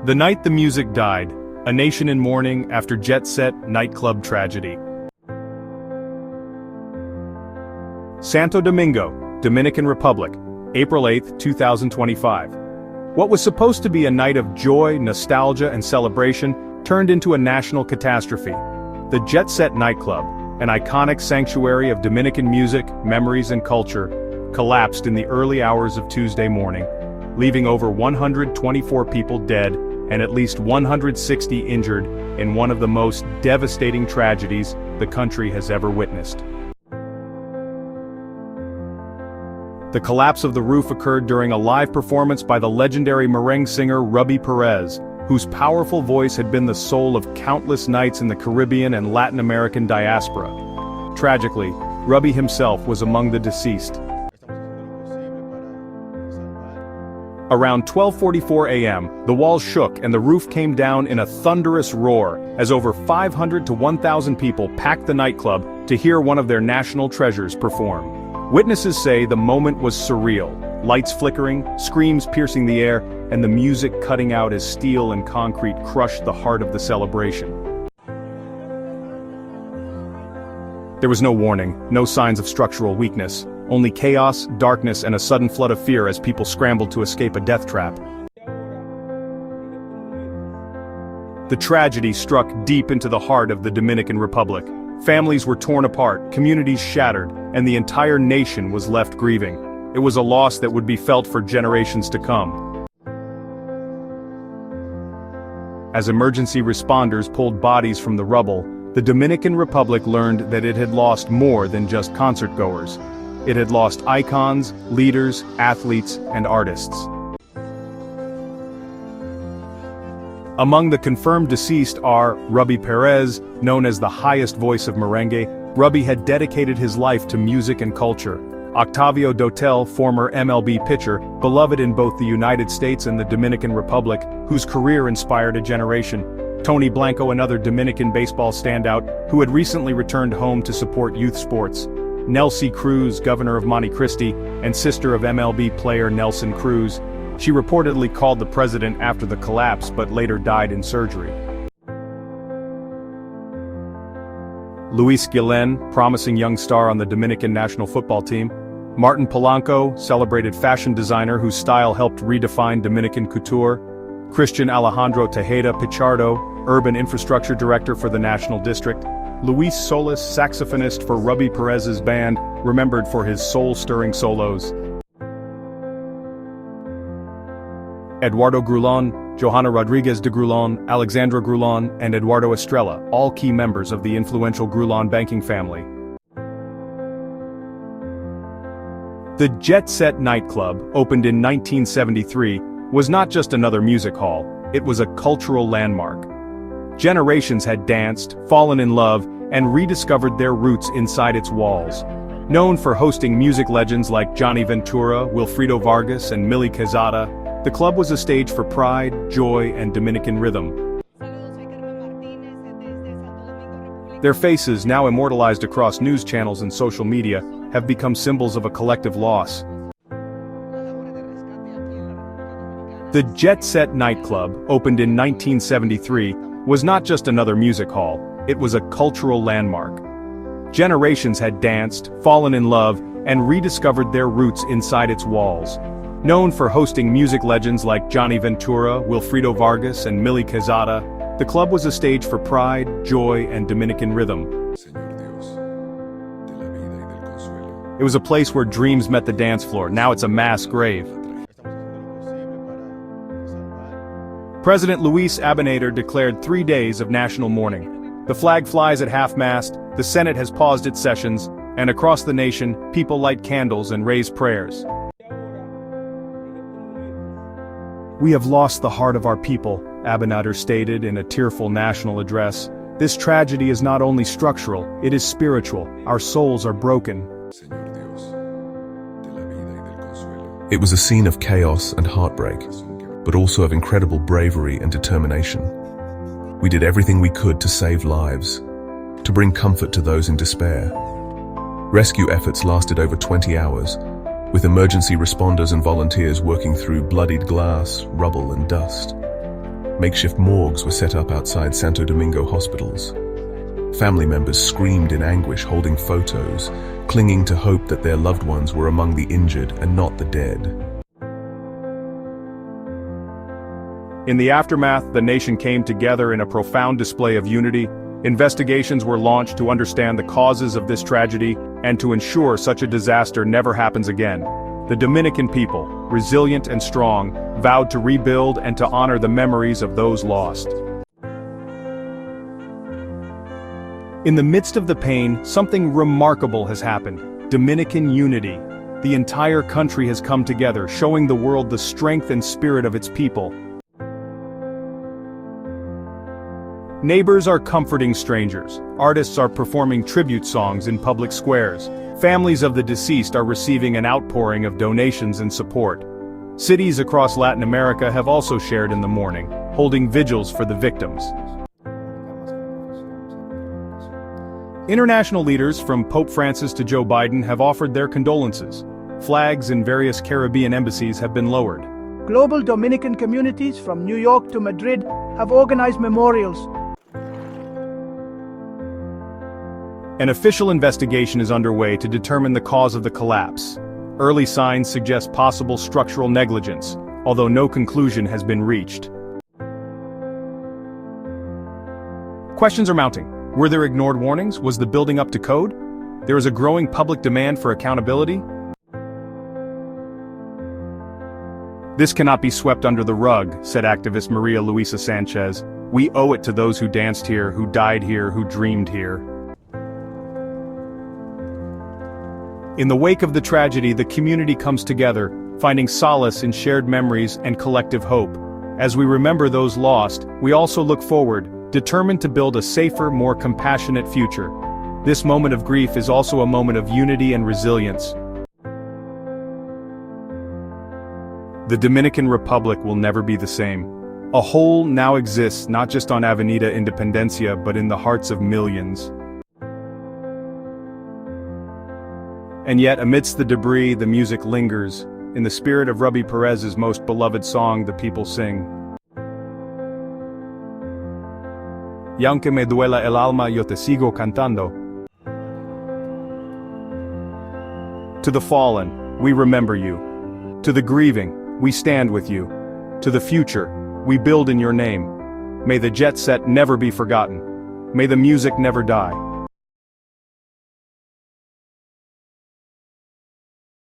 The night the music died, a nation in mourning after Jet Set nightclub tragedy. Santo Domingo, Dominican Republic, April 8, 2025. What was supposed to be a night of joy, nostalgia, and celebration turned into a national catastrophe. The Jet Set nightclub, an iconic sanctuary of Dominican music, memories, and culture, collapsed in the early hours of Tuesday morning, leaving over 124 people dead and at least 160 injured in one of the most devastating tragedies the country has ever witnessed. The collapse of the roof occurred during a live performance by the legendary merengue singer Rubby Perez, whose powerful voice had been the soul of countless nights in the Caribbean and Latin American diaspora. Tragically, Rubby himself was among the deceased. Around 12:44 a.m., the walls shook and the roof came down in a thunderous roar as over 500 to 1,000 people packed the nightclub to hear one of their national treasures perform. Witnesses say the moment was surreal, lights flickering, screams piercing the air, and the music cutting out as steel and concrete crushed the heart of the celebration. There was no warning, no signs of structural weakness, only chaos, darkness, and a sudden flood of fear as people scrambled to escape a death trap. The tragedy struck deep into the heart of the Dominican Republic. Families were torn apart, communities shattered, and the entire nation was left grieving. It was a loss that would be felt for generations to come. As emergency responders pulled bodies from the rubble, the Dominican Republic learned that it had lost more than just concertgoers. It had lost icons, leaders, athletes, and artists. Among the confirmed deceased are Rubby Perez, known as the highest voice of merengue. Rubby had dedicated his life to music and culture. Octavio Dotel, former MLB pitcher, beloved in both the United States and the Dominican Republic, whose career inspired a generation. Tony Blanco, another Dominican baseball standout, who had recently returned home to support youth sports. Nelcy Cruz, governor of Monte Cristi, and sister of MLB player Nelson Cruz. She reportedly called the president after the collapse but later died in surgery. Luis Guillen, promising young star on the Dominican national football team. Martin Polanco, celebrated fashion designer whose style helped redefine Dominican couture. Christian Alejandro Tejeda Pichardo, urban infrastructure director for the National District. Luis Solis, saxophonist for Rubby Perez's band, remembered for his soul-stirring solos. Eduardo Grulon, Johanna Rodriguez de Grulon, Alexandra Grulon, and Eduardo Estrella, all key members of the influential Grulon banking family. The Jet Set nightclub, opened in 1973, was not just another music hall, it was a cultural landmark. Generations had danced, fallen in love, and rediscovered their roots inside its walls. Known for hosting music legends like Johnny Ventura, Wilfrido Vargas, and Millie Quezada, the club was a stage for pride, joy, and Dominican rhythm. Their faces, now immortalized across news channels and social media, have become symbols of a collective loss. The Jet Set nightclub, opened in 1973, was not just another music hall, it was a cultural landmark. Generations had danced, fallen in love, and rediscovered their roots inside its walls. Known for hosting music legends like Johnny Ventura, Wilfrido Vargas, and Millie Quezada, the club was a stage for pride, joy, and Dominican rhythm. It was a place where dreams met the dance floor. Now it's a mass grave. President Luis Abinader declared 3 days of national mourning. The flag flies at half-mast, the Senate has paused its sessions, and across the nation, people light candles and raise prayers. "We have lost the heart of our people," Abinader stated in a tearful national address. "This tragedy is not only structural, it is spiritual. Our souls are broken." It was a scene of chaos and heartbreak, but also of incredible bravery and determination. We did everything we could to save lives, to bring comfort to those in despair. Rescue efforts lasted over 20 hours, with emergency responders and volunteers working through bloodied glass, rubble, and dust. Makeshift morgues were set up outside Santo Domingo hospitals. Family members screamed in anguish, holding photos, clinging to hope that their loved ones were among the injured and not the dead. In the aftermath, the nation came together in a profound display of unity. Investigations were launched to understand the causes of this tragedy and to ensure such a disaster never happens again. The Dominican people, resilient and strong, vowed to rebuild and to honor the memories of those lost. In the midst of the pain, something remarkable has happened. Dominican unity. The entire country has come together, showing the world the strength and spirit of its people. Neighbors are comforting strangers. Artists are performing tribute songs in public squares. Families of the deceased are receiving an outpouring of donations and support. Cities across Latin America have also shared in the mourning, holding vigils for the victims. International leaders from Pope Francis to Joe Biden have offered their condolences. Flags in various Caribbean embassies have been lowered. Global Dominican communities from New York to Madrid have organized memorials. An official investigation is underway to determine the cause of the collapse. Early signs suggest possible structural negligence, although no conclusion has been reached. Questions are mounting. Were there ignored warnings? Was the building up to code? There is a growing public demand for accountability. This cannot be swept under the rug, said activist Maria Luisa Sanchez. We owe it to those who danced here, who died here, who dreamed here. In the wake of the tragedy, the community comes together, finding solace in shared memories and collective hope. As we remember those lost, we also look forward, determined to build a safer, more compassionate future. This moment of grief is also a moment of unity and resilience. The Dominican Republic will never be the same. A hole now exists not just on Avenida Independencia but in the hearts of millions. And yet, amidst the debris, the music lingers. In the spirit of Ruby Perez's most beloved song, the people sing. Y aunque me duela el alma, yo te sigo cantando. To the fallen, we remember you. To the grieving, we stand with you. To the future, we build in your name. May the jet set never be forgotten. May the music never die.